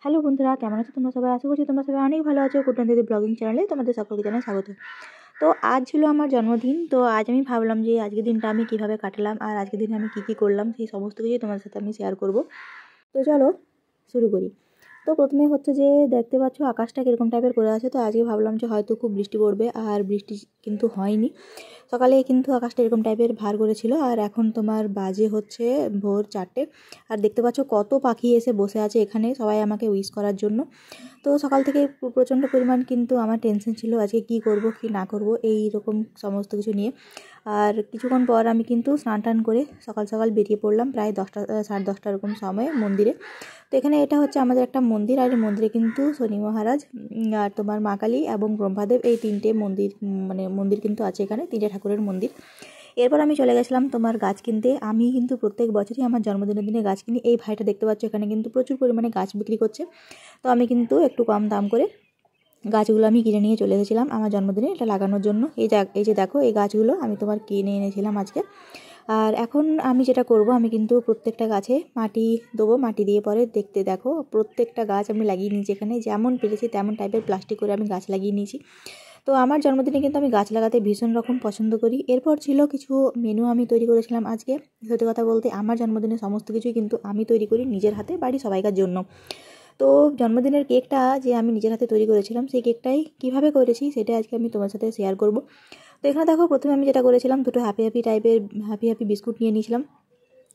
Hello বন্ধুরা, কেমন আছো তোমরা সবাই? আশা করছি তোমরা সবাই অনেক ভালো আছো। কুটন দিদি ব্লগিং চ্যানেলে তোমাদের সকলকে জানাই স্বাগত। তো আজ ছিল আমার জন্মদিন। তো আজ আমি ভাবলাম যে আজকের দিনটা আমি কিভাবে কাটালাম আর আজকের দিনে আমি কী করলাম সেই সমস্ত কিছুই তোমাদের সাথে আমি শেয়ার করব। তো চলো শুরু করি। তো প্রথমে হচ্ছে যে দেখতে পাচ্ছ আকাশটা কীরকম টাইপের করে আছে। তো আজকে ভাবলাম যে হয়তো খুব বৃষ্টি পড়বে, আর বৃষ্টি কিন্তু হয়নি। সকালে কিন্তু আকাশটা এরকম টাইপের ভার করেছিল, আর এখন তোমার বাজে হচ্ছে ভোর 4টে। আর দেখতে পাচ্ছ কত পাখি এসে বসে আছে এখানে সবাই আমাকে উইশ করার জন্য। তো সকাল থেকে প্রচণ্ড পরিমাণ কিন্তু আমার টেনশন ছিল আজকে কী করব কি না করব এই রকম সমস্ত কিছু নিয়ে। আর কিছুক্ষণ পর আমি কিন্তু স্নান টান করে সকাল সকাল বেরিয়ে পড়লাম প্রায় 10টা 10:30 এরকম সময়ে মন্দিরে। তো এখানে এটা হচ্ছে আমাদের একটা মন্দির, আর এই মন্দিরে কিন্তু শনি মহারাজ আর তোমার মা কালী এবং ব্রহ্মাদেব এই তিনটে মন্দির মন্দির কিন্তু আছে এখানে, তিনটে ঠাকুরের মন্দির। এরপর আমি চলে গেছিলাম তোমার গাছ কিনতে। আমি কিন্তু প্রত্যেক বছরই আমার জন্মদিনের দিনে গাছ কিনি। এই ভাইটা দেখতে পাচ্ছ এখানে কিন্তু প্রচুর পরিমাণে গাছ বিক্রি করছে। তো আমি কিন্তু একটু কম দাম করে গাছগুলো আমি কিনে নিয়ে চলে এসেছিলাম আমার জন্মদিনে এটা লাগানোর জন্য। এই যে দেখো এই গাছগুলো আমি তোমার কিনে এনেছিলাম আজকে। আর এখন আমি যেটা করব, আমি কিন্তু প্রত্যেকটা গাছে মাটি দেবো। মাটি দিয়ে পরে দেখতে দেখো প্রত্যেকটা গাছ আমি লাগিয়ে নিয়েছি এখানে, যেমন পেরেছি তেমন টাইপের প্লাস্টিক করে আমি গাছ লাগিয়ে নিয়েছি। তো আমার জন্মদিনে কিন্তু আমি গাছ লাগাতে ভীষণ রকম পছন্দ করি। এরপর ছিল কিছু মেনু আমি তৈরি করেছিলাম আজকে। সত্যি কথা বলতে আমার জন্মদিনে সমস্ত কিছুই কিন্তু আমি তৈরি করি নিজের হাতে, বাড়ি সবাইকার জন্য। তো জন্মদিনের কেকটা যে আমি নিজের হাতে তৈরি করেছিলাম সেই কেকটাই কীভাবে করেছি সেটা আজকে আমি তোমার সাথে শেয়ার করব। তো এখানে দেখো প্রথমে আমি যেটা করেছিলাম, দুটো হ্যাপি বিস্কুট নিয়ে নিয়েছিলাম।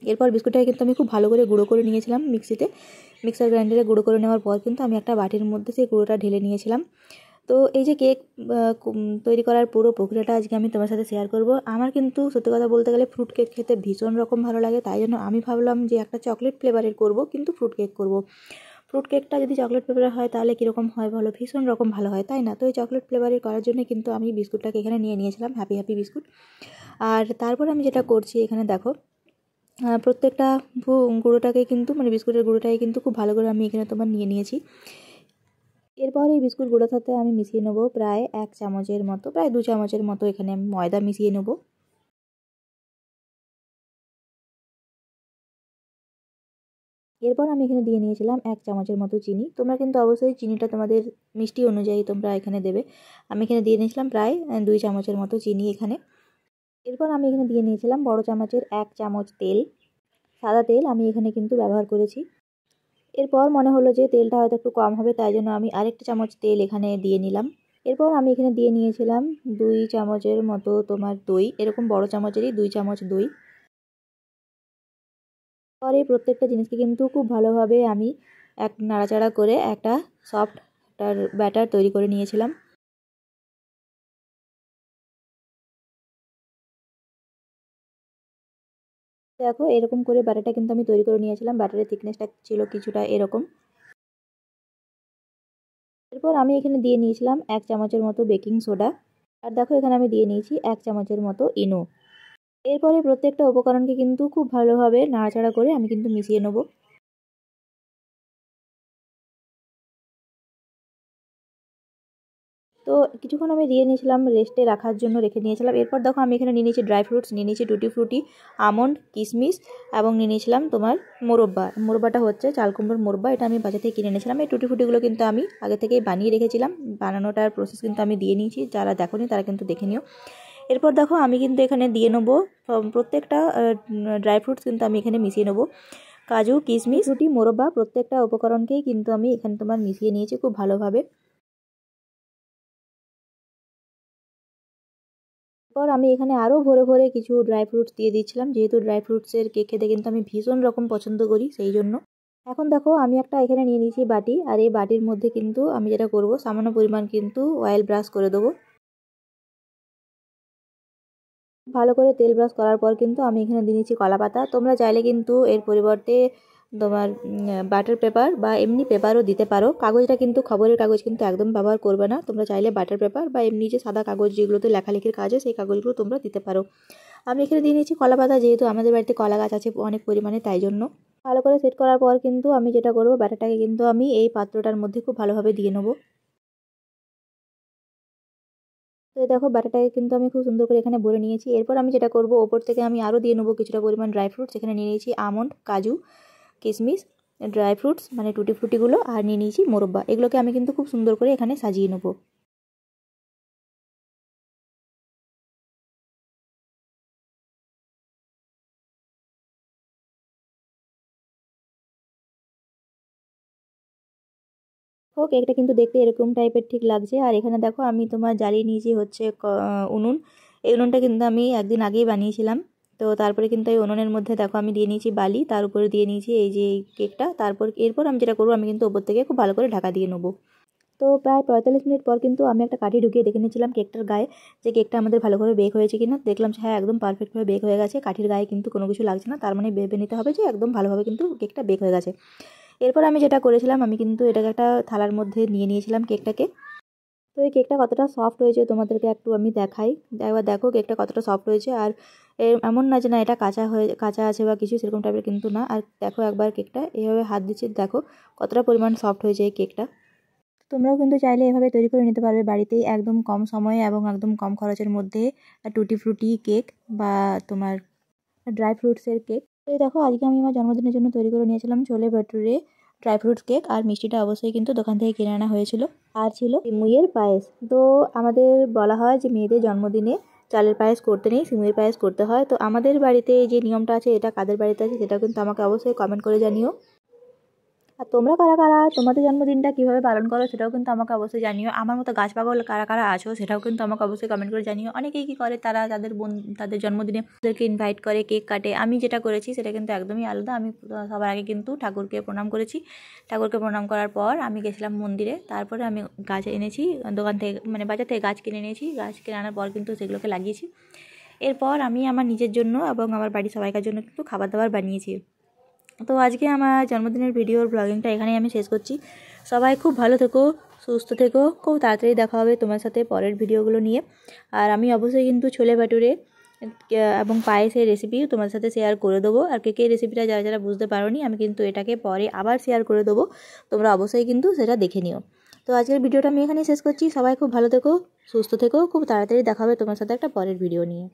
এরপর বিস্কুটটাকে কিন্তু আমি খুব ভালো করে গুঁড়ো করে নিয়েছিলাম মিক্সার গ্রাইন্ডারে গুঁড়ো করে নেওয়ার পর কিন্তু আমি একটা বাটির মধ্যে সেই গুঁড়োটা ঢেলে নিয়েছিলাম। তো এই যে কেক তৈরি করার পুরো প্রক্রিয়াটা আজকে আমি তোমার সাথে শেয়ার করব। আমার কিন্তু সত্যি কথা বলতে গেলে ফ্রুট কেক খেতে ভীষণ রকম ভালো লাগে, তাই জন্য আমি ভাবলাম যে একটা চকলেট ফ্লেভারের করব, কিন্তু ফ্রুট কেক করব। ফ্রুট কেকটা যদি চকলেট ফ্লেভারের হয় তাহলে কীরকম হয় বলো? ভীষণ রকম ভালো হয়, তাই না? তো এই চকলেট ফ্লেভারের করার জন্য কিন্তু আমি বিস্কুটটাকে এখানে নিয়ে নিয়েছিলাম, হ্যাপি বিস্কুট। আর তারপর আমি যেটা করছি এখানে দেখো প্রত্যেকটা গুঁড়োটাকে কিন্তু বিস্কুটের গুঁড়োটাকে কিন্তু খুব ভালো করে আমি এখানে তোমার নিয়ে নিয়েছি। এরপর এই বিস্কুট গুঁড়োর সাথে আমি মিশিয়ে নেবো প্রায় 1 চামচের মতো, প্রায় 2 চামচের মতো এখানে আমি ময়দা মিশিয়ে নেবো। এরপর আমি এখানে দিয়ে নিয়েছিলাম 1 চামচের মতো চিনি। তোমরা কিন্তু অবশ্যই চিনিটা তোমাদের মিষ্টি অনুযায়ী তোমরা এখানে দেবে। আমি এখানে দিয়ে নিয়েছিলাম প্রায় 2 চামচের মতো চিনি এখানে। এরপর আমি এখানে দিয়ে নিয়েছিলাম বড় চামচের 1 চামচ তেল, সাদা তেল আমি এখানে কিন্তু ব্যবহার করেছি। এরপর মনে হলো যে তেলটা হয়তো একটু কম হবে, তাই জন্য আমি আরেকটা চামচ তেল এখানে দিয়ে নিলাম। এরপর আমি এখানে দিয়ে নিয়েছিলাম 2 চামচের মতো তোমার দই, এরকম বড় চামচেরই 2 চামচ দই। পরে প্রত্যেকটা জিনিসকে কিন্তু খুব ভালোভাবে আমি নাড়াচাড়া করে একটা সফট ব্যাটার তৈরি করে নিয়েছিলাম। দেখো এরকম করে ব্যাটারটা কিন্তু আমি তৈরি করে নিয়েছিলাম। ব্যাটারের থিকনেসটা ছিল কিছুটা এরকম। এরপর আমি এখানে দিয়ে নিয়েছিলাম 1 চামচের মতো বেকিং সোডা, আর দেখো এখানে আমি দিয়ে নিয়েছি 1 চামচের মতো ইনো। এরপরে প্রত্যেকটা উপকরণকে কিন্তু খুব ভালোভাবে নাড়াচাড়া করে আমি কিন্তু মিশিয়ে নেব। তো কিছুক্ষণ আমি দিয়ে নিয়েছিলাম রেস্টে রাখার জন্য, রেখে নিয়েছিলাম। এরপর দেখো আমি এখানে নিয়ে নিয়েছি ড্রাই ফ্রুটস, নিয়ে নিয়েছি টুটি ফ্রুটি, আমন্ড, কিশমিশ এবং নিয়ে নিয়েছিলাম তোমার মোরব্বাটা হচ্ছে চাল কুমড়োর মোরব্বা, এটা আমি বাজার থেকে কিনে নিয়েছিলাম। এই টুটি ফ্রুটিগুলো কিন্তু আমি আগে থেকেই বানিয়ে রেখেছিলাম, বানানোটার প্রসেস কিন্তু আমি দিয়ে নিয়েছি, যারা দেখোনি তারা কিন্তু দেখে নিও। এরপর দেখো আমি কিন্তু এখানে দিয়ে নেবো প্রত্যেকটা ড্রাই ফ্রুটস কিন্তু আমি এখানে মিশিয়ে নেবো। কাজু, কিশমিশ, রুটি, মোরব্বা প্রত্যেকটা উপকরণকেই কিন্তু আমি এখানে তোমার মিশিয়ে নিয়েছি খুব ভালোভাবে। এরপর আমি এখানে আরও ভরে ভরে কিছু ড্রাই ফ্রুটস দিয়ে দিচ্ছিলাম, যেহেতু ড্রাই ফ্রুটসের কেক খেতে কিন্তু আমি ভীষণ রকম পছন্দ করি, সেই জন্য। এখন দেখো আমি একটা এখানে নিয়ে নিয়েছি বাটি, আর এই বাটির মধ্যে কিন্তু আমি যেটা করব সামান্য পরিমাণ কিন্তু অয়েল ব্রাশ করে দেবো। ভালো করে তেল ব্রাশ করার পর কিন্তু আমি এখানে দিয়ে নিচ্ছি কলা পাতা। তোমরা চাইলে কিন্তু এর পরিবর্তে তোমার বাটার পেপার বা এমনি পেপারও দিতে পারো। কাগজটা কিন্তু খবরের কাগজ কিন্তু একদম ব্যবহার করবে না, তোমরা চাইলে বাটার পেপার বা এমনি যে সাদা কাগজ যেগুলোতে লেখালেখির কাজ হয় সেই কাগজগুলো তোমরা দিতে পারো। আমি এখানে দিয়ে নিচ্ছি কলা পাতা, যেহেতু আমাদের বাড়িতে কলা গাছ আছে অনেক পরিমাণে, তাই জন্য। ভালো করে সেট করার পর কিন্তু আমি যেটা করবো ব্যাটারটাকে কিন্তু আমি এই পাত্রটার মধ্যে খুব ভালোভাবে দিয়ে নেবো। তো এই দেখো ব্যাটারটাকে কিন্তু আমি খুব সুন্দর করে এখানে ভরে নিয়েছি। এরপর আমি যেটা করব ওপর থেকে আমি আরও দিয়ে নেবো কিছুটা পরিমাণ ড্রাই ফ্রুটস। এখানে নিয়ে নিয়েছি আমন্ড, কাজু, কিশমিশ ড্রাই ফ্রুটস মানে টুটি ফ্রুটিগুলো, আর নিয়ে নিয়েছি মোরব্বা। এগুলোকে আমি কিন্তু খুব সুন্দর করে এখানে সাজিয়ে নেবো। ও কেকটা কিন্তু দেখতে এরকম টাইপের ঠিক লাগছে। আর এখানে দেখো আমি তোমার জ্বালিয়ে নিয়েছি হচ্ছে উনুন। এই উনুনটা কিন্তু আমি একদিন আগেই বানিয়েছিলাম। তো তারপরে কিন্তু এই উনুনের মধ্যে দেখো আমি দিয়ে নিয়েছি বালি, তার উপরে দিয়ে নিয়েছি এই যে কেকটা। এরপর আমি যেটা করবো, আমি কিন্তু ওপর থেকে খুব ভালো করে ঢাকা দিয়ে নেবো। তো প্রায় 45 মিনিট পর কিন্তু আমি একটা কাঠি ঢুকিয়ে দেখে নিয়েছিলাম কেকটার গায়ে যে কেকটা আমাদের ভালো করে বেক হয়েছে কিনা। দেখলাম যে হ্যাঁ, একদম পারফেক্টভাবে বেক হয়ে গেছে, কাঠির গায়ে কিন্তু কোনো কিছু লাগছে না। তার মানে ভেবে নিতে হবে যে একদম ভালোভাবে কিন্তু কেকটা বেক হয়ে গেছে। এরপর আমি যেটা করেছিলাম, আমি কিন্তু এটাকে একটা থালার মধ্যে নিয়ে নিয়েছিলাম কেকটাকে। তো এই কেকটা কতটা সফট হয়েছে তোমাদেরকে একটু আমি দেখাই। একবার দেখো কেকটা কতটা সফট হয়েছে। আর এমন না যে না এটা কাঁচা আছে বা কিছু, সেরকম টাইপের কিন্তু না। আর দেখো একবার কেকটা এইভাবে হাত দিচ্ছি, দেখো কতটা পরিমাণ সফট হয়েছে এই কেকটা। তোমরাও কিন্তু চাইলে এভাবে তৈরি করে নিতে পারবে বাড়িতেই, একদম কম সময়ে এবং একদম কম খরচের মধ্যে টুটি ফ্রুটি কেক বা তোমার ড্রাই ফ্রুটসের কেক। তো এই দেখো আজকে আমি আমার জন্মদিনের জন্য তৈরি করে নিয়েছিলাম ছোলে ভাটুরে ড্রাই ফ্রুটস কেক। আর মিষ্টিটা অবশ্যই কিন্তু দোকান থেকে কিনে আনা হয়েছিল। আর ছিল সিমুইয়ের পায়েস। তো আমাদের বলা হয় যে মেয়েদের জন্মদিনে চালের পায়েস করতে নেই, সিমুইয়ের পায়েস করতে হয়। তো আমাদের বাড়িতে যে নিয়মটা আছে, এটা কাদের বাড়িতে আছে সেটা কিন্তু আমাকে অবশ্যই কমেন্ট করে জানিও। আর তোমরা কারা কারা তোমাদের জন্মদিনটা কীভাবে পালন করো সেটাও কিন্তু আমাকে অবশ্যই জানিও। আমার মতো গাছ পাগল কারা কারা আছো সেটাও কিন্তু আমাকে অবশ্যই কমেন্ট করে জানিও। অনেকেই কী করে, তারা তাদের জন্মদিনে ওদেরকে ইনভাইট করে, কেক কাটে। আমি যেটা করেছি সেটা কিন্তু একদমই আলাদা। আমি সবার আগে কিন্তু ঠাকুরকে প্রণাম করেছি। ঠাকুরকে প্রণাম করার পর আমি গেছিলাম মন্দিরে। তারপরে আমি গাছ এনেছি দোকান থেকে, মানে বাজার থেকে গাছ কিনে নিয়েছি। গাছ কিনে আনার পর কিন্তু সেগুলোকে লাগিয়েছি। এরপর আমি আমার নিজের জন্য এবং আমার বাড়ির সবাইকার জন্য কিন্তু খাবার দাবার বানিয়েছি। তো আজকে আমার জন্মদিনের ভিডিওর ব্লগিংটা এখানেই আমি শেষ করছি। সবাই খুব ভালো থেকো, সুস্থ থেকো। খুব তাড়াতাড়ি দেখা হবে তোমার সাথে পরের ভিডিওগুলো নিয়ে। আর আমি অবশ্যই কিন্তু ছোলে ভাটুরে এবং পায়েসের রেসিপি তোমার সাথে শেয়ার করে দেবো। আর কেকের রেসিপিটা যারা যারা বুঝতে পারোনি, আমি কিন্তু এটাকে পরে আবার শেয়ার করে দেবো। তোমরা অবশ্যই কিন্তু সেটা দেখে নিও। তো আজকের ভিডিওটা আমি এখানেই শেষ করছি। সবাই খুব ভালো থেকো, সুস্থ থেকো। খুব তাড়াতাড়ি দেখা হবে তোমার সাথে একটা পরের ভিডিও নিয়ে।